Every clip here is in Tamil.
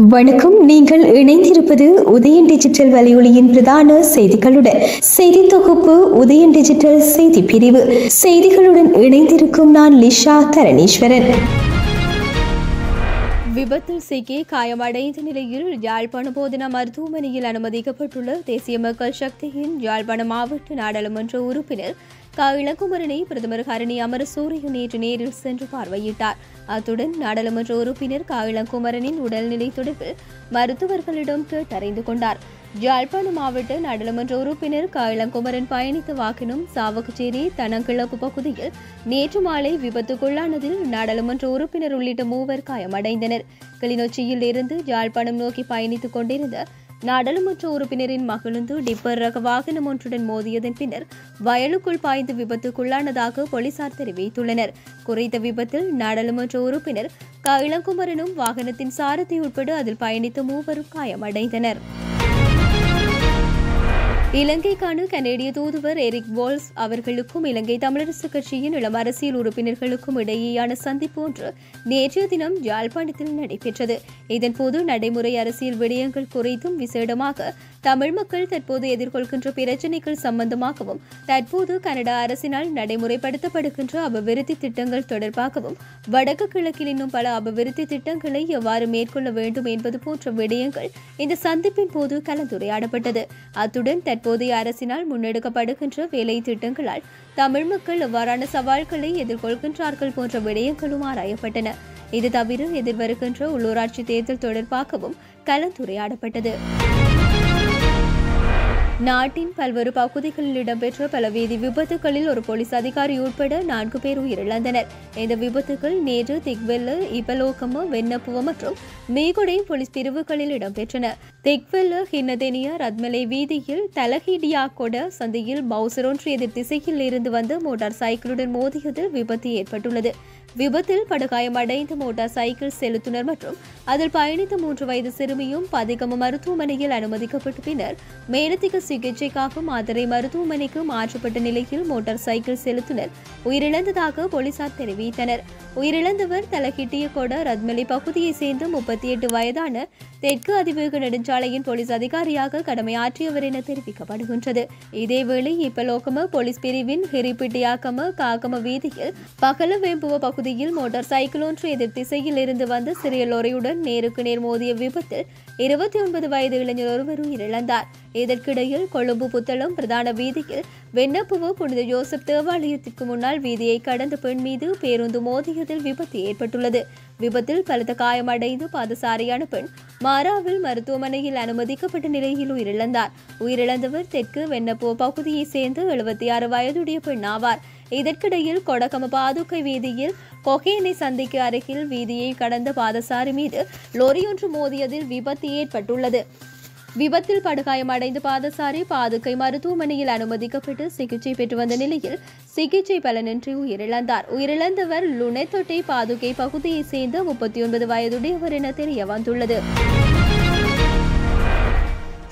வணக்கம். நீங்கள் இணைந்திருப்பது உதயன் டிஜிட்டல் வலையொலியின் பிரதான செய்திகளுடன். செய்தி தொகுப்பு உதயன் டிஜிட்டல் செய்தி பிரிவு. செய்திகளுடன் இணைந்திருக்கும் நான் லிஷா தரணீஸ்வரன். விபத்தில் சிக்கி காயமடைந்த நிலையில் யாழ்ப்பாண போதனா மருத்துவமனையில் அனுமதிக்கப்பட்டுள்ள தேசிய மக்கள் சக்தியின் யாழ்ப்பாண மாவட்ட நாடாளுமன்ற உறுப்பினர் இளங்குமரனை பிரதமர் ஹரணி அமரசூரிய நேற்று நேரில் சென்று பார்வையிட்டார். அத்துடன் நாடாளுமன்ற உறுப்பினர் இளங்குமரனின் உடல்நிலை தொடர்பில் மருத்துவர்களிடம் கேட்டறிந்து கொண்டார். யாழ்ப்பாண மாவட்ட நாடாளுமன்ற உறுப்பினர் இளங்குமரன் பயணித்த வாகனம் சாவகச்சேரி தனங்கிழப்பு பகுதியில் நேற்று மாலை விபத்துக்குள்ளானதில் நாடாளுமன்ற உறுப்பினர் உள்ளிட்ட 3 காயமடைந்தனர். கிளிநொச்சியில் இருந்து யாழ்ப்பாணம் நோக்கி பயணித்துக் கொண்டிருந்த நாடாளுமன்ற உறுப்பினரின் மகிழுந்து டிப்பர் ரக வாகனம் ஒன்றுடன் மோதியதன் பின்னர் வயலுக்குள் பாய்ந்து விபத்துக்குள்ளானதாக போலீசார் தெரிவித்துள்ளனர். குறித்த விபத்தில் நாடாளுமன்ற உறுப்பினர் இளங்குமரனும் வாகனத்தின் சாரதி உட்பட அதில் பயணித்த 3 காயமடைந்தனர். இலங்கைக்கான கனேடிய தூதுவர் எரிக் வால்ஸ் அவர்களுக்கும் இலங்கை தமிழரசு கட்சியின் இளம் அரசியல் உறுப்பினர்களுக்கும் இடையேயான சந்திப்பு ஒன்று நேற்றைய தினம் யாழ்ப்பாணத்தில் நடைபெற்றது. இதன்போது நடைமுறை அரசியல் விடயங்கள் குறித்தும் விசேடமாக தமிழ் மக்கள் தற்போது எதிர்கொள்கின்ற பிரச்சினைகள் சம்பந்தமாகவும் தற்போது கனடா அரசினால் நடைமுறைப்படுத்தப்படுகின்ற அபிவிருத்தி திட்டங்கள் தொடர்பாகவும் வடக்கு கிழக்கில் இன்னும் பல அபிவிருத்தி திட்டங்களை எவ்வாறு மேற்கொள்ள வேண்டும் என்பது போன்ற விடயங்கள் இந்த சந்திப்பின் போது கலந்துரையாடப்பட்டது. அத்துடன் தற்போதைய அரசினால் முன்னெடுக்கப்படுகின்ற வேலை திட்டங்களால் தமிழ் மக்கள் எவ்வாறான சவால்களை எதிர்கொள்கின்றார்கள் போன்ற விடயங்களும் ஆராயப்பட்டன. இது தவிர எதிர்வருகின்ற உள்ளூராட்சி தேர்தல் தொடர்பாகவும் கலந்துரையாடப்பட்டது. நாட்டின் பல்வேறு பகுதிகளில் இடம்பெற்ற பல வீதி விபத்துகளில் ஒரு போலீஸ் அதிகாரி உட்பட 4 பேர் உயிரிழந்தனர். இந்த விபத்துகள் நேற்று திக்வெல்ல, இபலோகம, வென்னப்புவ மற்றும் மேகுடை போலீஸ் பிரிவுகளில் இடம்பெற்றன. திக்வெல்ல ஹின்னதெனிய ரத்மலை வீதியில் தலஹிடியாகொட சந்தையில் பவுசர் ஒன்று எதிர் திசையில் இருந்து வந்த மோட்டார் சைக்கிளுடன் மோதியதில் விபத்து ஏற்பட்டுள்ளது. விபத்தில் படுகாயமடைந்த மோட்டார் சைக்கிள் செலுத்துனர் மற்றும் அதில் பயணித்த 3 வயது சிறுமியும் பதிகம மருத்துவமனையில் அனுமதிக்கப்பட்ட பின்னர் மேலதிக சிகிச்சைக்காக மாத்தறை மருத்துவமனைக்கு மாற்றப்பட்ட நிலையில் மோட்டார் சைக்கிள் செலுத்துனர் உயிரிழந்ததாக போலீசார் தெரிவித்தனர். உயிரிழந்தவர் தலகிட்டியகொட ரத்மலை பகுதியை சேர்ந்த 38 வயதான தெற்கு அதிவேக நெடுஞ்சாலையின் போலீஸ் அதிகாரியாக கடமையாற்றியவர் என தெரிவிக்கப்படுகின்றது. இதேவேளை இப்பலோகம போலீஸ் பிரிவின் ஹிரிபிட்டியாகம காகம வீதியில் பகலவேம்புவ பகுதியில் மோட்டார் சைக்கிள் ஒன்று எதிர் திசையில் இருந்து வந்த சிறிய லோரியுடன் நேருக்கு நேர் மோதிய விபத்தில் 29 வயது இளைஞர் ஒருவர் உயிரிழந்தார். இதற்கிடையில் கொழும்பு புத்தளம் பிரதான வீதியில் வென்னப்புவ புனித ஜோசப் தேவாலயத்திற்கு முன்னால் வீதியை கடந்த பெண் மீது பேருந்து மோதியதில் விபத்து ஏற்பட்டுள்ளது. விபத்தில் பலத்த காயமடைந்து பாதசாரியான பெண் மாராவில் மருத்துவமனையில் அனுமதிக்கப்பட்ட நிலையில் உயிரிழந்தார். உயிரிழந்தவர் தெற்கு வென்னப்புவ பகுதியை சேர்ந்து 76 வயதுடைய பெண் ஆவார். இதற்கிடையில் கொடகம பாதுகை வீதியில் கொகேனை சந்திக்கு அருகில் வீதியை கடந்த பாதசாரி மீது லோரியொன்று மோதியதில் விபத்து ஏற்பட்டுள்ளது. விபத்தில் படுகாயமடைந்த பாதசாரி பாதுகை மருத்துவமனையில் அனுமதிக்கப்பட்டு சிகிச்சை பெற்று வந்த நிலையில் சிகிச்சை பலனின்றி உயிரிழந்தார். உயிரிழந்தவர் லுனெத்தொட்டை பாதுகை பகுதியை சேர்ந்த 39 வயதுடையவர் என தெரிய வந்துள்ளது.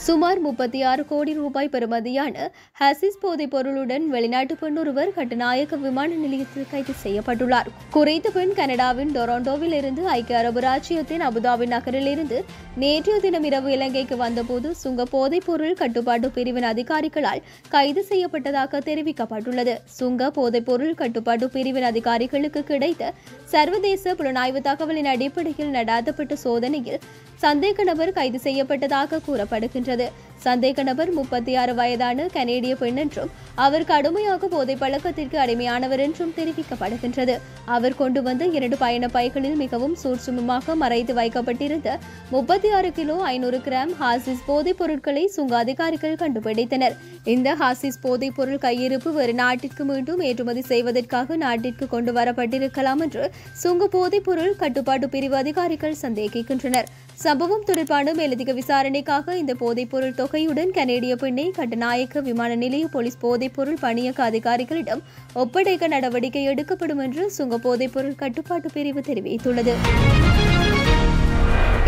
சுமார் 36 கோடி ரூபாய் பெறுமதியான ஹசிஸ் போதைப் பொருளுடன் வெளிநாட்டு பெண் ஒருவர் கட்டுநாயக்க விமான நிலையத்தில் கைது செய்யப்பட்டுள்ளார். குறித்த பெண் கனடாவின் டொரண்டோவில் இருந்து ஐக்கிய அரபு ராச்சியத்தின் அபுதாபி நகரில் இருந்து நேற்றைய தினம் இரவு இலங்கைக்கு வந்தபோது சுங்க போதைப் பொருள் கட்டுப்பாட்டு பிரிவின் அதிகாரிகளால் கைது செய்யப்பட்டதாக தெரிவிக்கப்பட்டுள்ளது. சுங்க போதைப் பொருள் கட்டுப்பாட்டு பிரிவின் அதிகாரிகளுக்கு கிடைத்த சர்வதேச புலனாய்வு தகவலின் அடிப்படையில் நடாத்தப்பட்ட சோதனையில் சந்தேக நபர் கைது செய்யப்பட்டதாக கூறப்படுகின்றது. சந்தேக நபர் 36 வயதான கனேடிய பெண் என்றும் அவர் கடுமையாக போதை பழக்கத்திற்கு அடிமையானவர் என்றும் தெரிவிக்கப்படுகின்றது. அவர் கொண்டு வந்த 2 பயண பைகளில் மிகவும் சூட்சுமமாக மறைத்து வைக்கப்பட்டிருந்த 36 கிலோ 500 கிராம் ஹாசிஸ் போதைப் பொருட்களை சுங்க அதிகாரிகள் கண்டுபிடித்தனர். இந்த ஹாசிஸ் போதைப் பொருள் கையிருப்பு வேறு நாட்டிற்கு மீண்டும் ஏற்றுமதி செய்வதற்காக நாட்டிற்கு கொண்டு வரப்பட்டிருக்கலாம் என்று சுங்க போதைப் பொருள் கட்டுப்பாட்டு பிரிவு அதிகாரிகள் சந்தேகிக்கின்றனர். சம்பவம் தொடர்பான மேலதிக விசாரணைக்காக இந்த போதைப் பொருள் தொகையுடன் கனேடிய பெண்ணை கட்டுநாயக்க விமான நிலைய போலீஸ் போதைப் பொருள் பணியக அதிகாரிகளிடம் ஒப்படைக்க நடவடிக்கை எடுக்கப்படும் என்று சுங்க போதைப் பொருள் கட்டுப்பாட்டு பிரிவு தெரிவித்துள்ளது.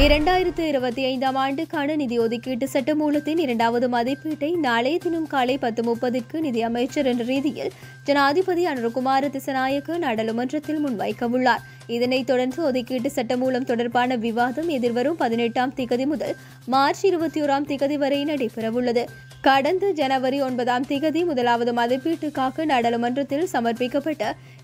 2025ஆம் ஆண்டுக்கான நிதி ஒதுக்கீட்டு சட்டமூலத்தின் 2வது மதிப்பீட்டை நாளைய தினம் காலை 10:30க்கு நிதி அமைச்சர் என்ற ரீதியில் ஜனாதிபதி அனுரகுமார திசநாயக்க நாடாளுமன்றத்தில் முன்வைக்கவுள்ளார். இதனைத் தொடர்ந்து ஒதுக்கீட்டு சட்டமூலம் தொடர்பான விவாதம் எதிர்வரும் 18ஆம் திகதி முதல் மார்ச் 21ஆம் திகதி வரை நடைபெறவுள்ளது. கடந்த ஜனவரி 9ஆம் திகதி முதலாவது மதிப்பீட்டுக்காக நாடாளுமன்றத்தில் சமர்ப்பிக்கப்பட்ட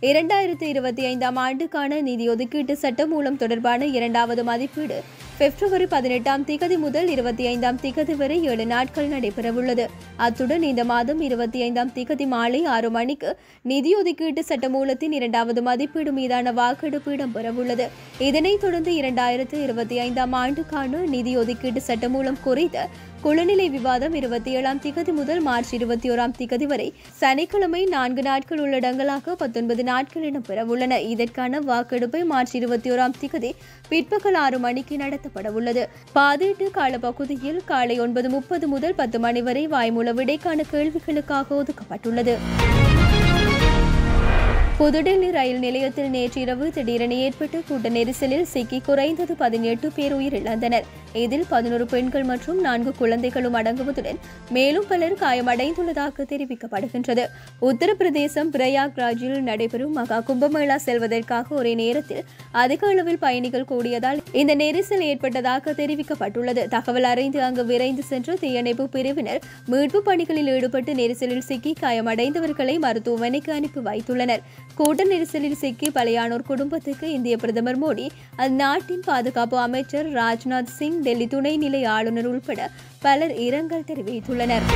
2025ஆம் ஆண்டுக்கான நிதி ஒதுக்கீட்டு சட்டமூலம் தொடர்பான இரண்டாவது மதிப்பீடு பிப்ரவரி 18ஆம் திகதி முதல் 25ஆம் திகதி வரை 7 நாட்கள் நடைபெறவுள்ளது. அத்துடன் இந்த மாதம் 25ஆம் திகதி மாலை 6 மணிக்கு நிதி ஒதுக்கீட்டு சட்டமூலத்தின் இரண்டாவது மதிப்பீடு மீதான வாக்கெடுப்பு இடம்பெறவுள்ளது. இதனைத் தொடர்ந்து 2025ஆம் ஆண்டுக்கான நிதி ஒதுக்கீட்டு சட்டமூலம் குறித்த குழுநிலை விவாதம் 27ஆம் திகதி முதல் மார்ச் 21ஆம் திகதி வரை சனிக்கிழமை 4 நாட்கள் உள்ளடங்கலாக 19 நாட்கள் இடம்பெறவுள்ளன. இதற்கான வாக்கெடுப்பை மார்ச் 21ஆம் திகதி பிற்பகல் 6 மணிக்கு நடத்தப்பட உள்ளது. பாதீட்டு காலப்பகுதியில் காலை 9:30 முதல் 10 மணி வரை வாய்மூல விடைக்கான கேள்விகளுக்காக ஒதுக்கப்பட்டுள்ளது. புதுடெல்லி ரயில் நிலையத்தில் நேற்று இரவு திடீரென ஏற்பட்ட கூட்ட நெரிசலில் சிக்கி குறைந்தது 18 பேர் உயிரிழந்தனர். இதில் 11 பெண்கள் மற்றும் 4 குழந்தைகளும் அடங்குவதுடன் மேலும் பலர் காயமடைந்துள்ளதாக தெரிவிக்கப்படுகின்றது. உத்தரப்பிரதேசம் பிரயாக்ராஜில் நடைபெறும் மகா கும்பமேளா செல்வதற்காக ஒரே நேரத்தில் அதிக அளவில் பயணிகள் கூடியதால் இந்த நெரிசல் ஏற்பட்டதாக தெரிவிக்கப்பட்டுள்ளது. தகவல் அறிந்து அங்கு விரைந்து சென்ற தீயணைப்பு பிரிவினர் மீட்பு பணிகளில் ஈடுபட்டு நெரிசலில் சிக்கி காயமடைந்தவர்களை மருத்துவமனைக்கு அனுப்பி வைத்துள்ளனர். கூட்ட நெரிசலில் சிக்கி பலியானோர் குடும்பத்துக்கு இந்திய பிரதமர் மோடி, அந்நாட்டின் பாதுகாப்பு அமைச்சர் ராஜ்நாத் சிங், டெல்லி துணைநிலை ஆளுநர் உள்பட பலர் இரங்கல் தெரிவித்துள்ளனர்.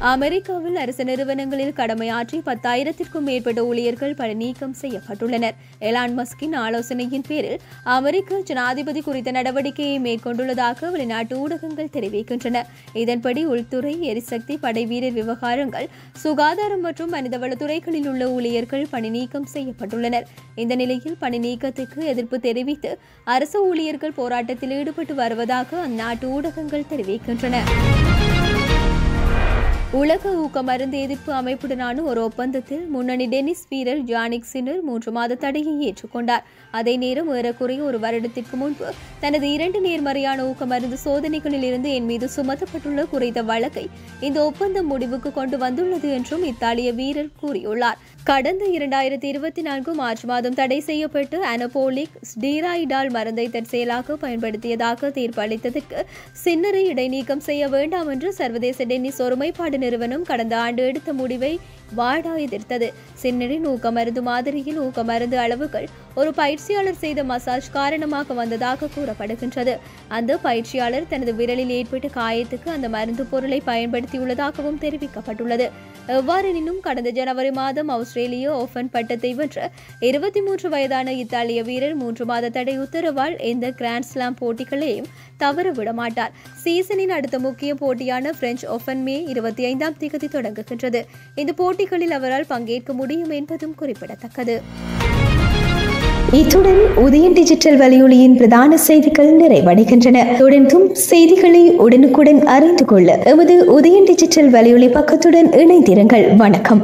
அமெரிக்காவில் அரசு நிறுவனங்களில் கடமையாற்றி 10,000க்கும் மேற்பட்ட ஊழியர்கள் பணி நீக்கம் செய்யப்பட்டுள்ளனர். எலான் மஸ்கின் ஆலோசனையின் பேரில் அமெரிக்க ஜனாதிபதி குறித்த நடவடிக்கையை மேற்கொண்டுள்ளதாக வெளிநாட்டு ஊடகங்கள் தெரிவிக்கின்றன. இதன்படி உள்துறை, எரிசக்தி, படைவீரர் விவகாரங்கள், சுகாதாரம் மற்றும் மனிதவள துறைகளில் உள்ள ஊழியர்கள் பணி நீக்கம் செய்யப்பட்டுள்ளனர். இந்த நிலையில் பணி நீக்கத்துக்கு எதிர்ப்பு தெரிவித்து அரசு ஊழியர்கள் போராட்டத்தில் ஈடுபட்டு வருவதாக அந்நாட்டு ஊடகங்கள் தெரிவிக்கின்றன. உலக ஊக்க மருந்து எதிர்ப்பு அமைப்புடனான ஒரு ஒப்பந்தத்தில் முன்னணி டென்னிஸ் வீரர் ஜானிக் சின்னர் 3 மாத தடையை ஏற்றுக்கொண்டார். அதே நேரம் ஏறக்குறைய ஒரு வருடத்திற்கு முன்பு தனது 2 நேர்மறையான ஊக்க மருந்து சோதனைகளில் இருந்து என் மீது சுமத்தப்பட்டுள்ள குறித்த வழக்கை இந்த ஒப்பந்தம் முடிவுக்கு கொண்டு வந்துள்ளது என்றும் இத்தாலிய வீரர் கூறியுள்ளார். கடந்த 2024 மார்ச் மாதம் தடை செய்யப்பட்டு அனபோலிக் ஸ்டீராய்டால் மருந்தை தற்செயலாக பயன்படுத்தியதாக தீர்ப்பு அளித்ததற்கு சின்னரை இடைநீக்கம் செய்ய வேண்டாம் என்று சர்வதேச டென்னிஸ் ஒருமைப்பாடு நிறுவனம் கடந்த ஆண்டு எடுத்த முடிவை வாடா எதிர்த்தது. சின்னரின் ஊக்க மருந்து மாதிரியில் ஊக்க மருந்து அளவுகள் ஒரு பயிற்சியாளர் செய்த மசாஜ் காரணமாக வந்ததாக கூறப்படுகின்றது. அந்த பயிற்சியாளர் தனது விரலில் ஏற்பட்ட காயத்துக்கு அந்த மருந்து பொருளை பயன்படுத்தியுள்ளதாகவும் தெரிவிக்கப்பட்டுள்ளது. எவ்வாறெனினும் கடந்த ஜனவரி மாதம் ஆஸ்திரேலிய ஓபன் பட்டத்தை வென்ற 23 வயதான இத்தாலிய வீரர் 3 மாத தடை உத்தரவால் எந்த கிராண்ட்ஸ்லாம் போட்டிகளையும் தவற விடமாட்டார். சீசனின் அடுத்த முக்கிய போட்டியான பிரெஞ்சு ஓபன் மே 25ஆம் தேதி தொடங்குகின்றது. இந்த போட்டிகளில் அவரால் பங்கேற்க முடியும் என்பதும் குறிப்பிடத்தக்கது. இத்துடன் உதயன் டிஜிட்டல் வலையொலியின் பிரதான செய்திகள் நிறைவடைகின்றன. தொடர்ந்தும் செய்திகளை உடனுக்குடன் அறிந்து கொள்ள எமது உதயன் டிஜிட்டல் வலையொலி பக்கத்துடன் இணைந்திருங்கள். வணக்கம்.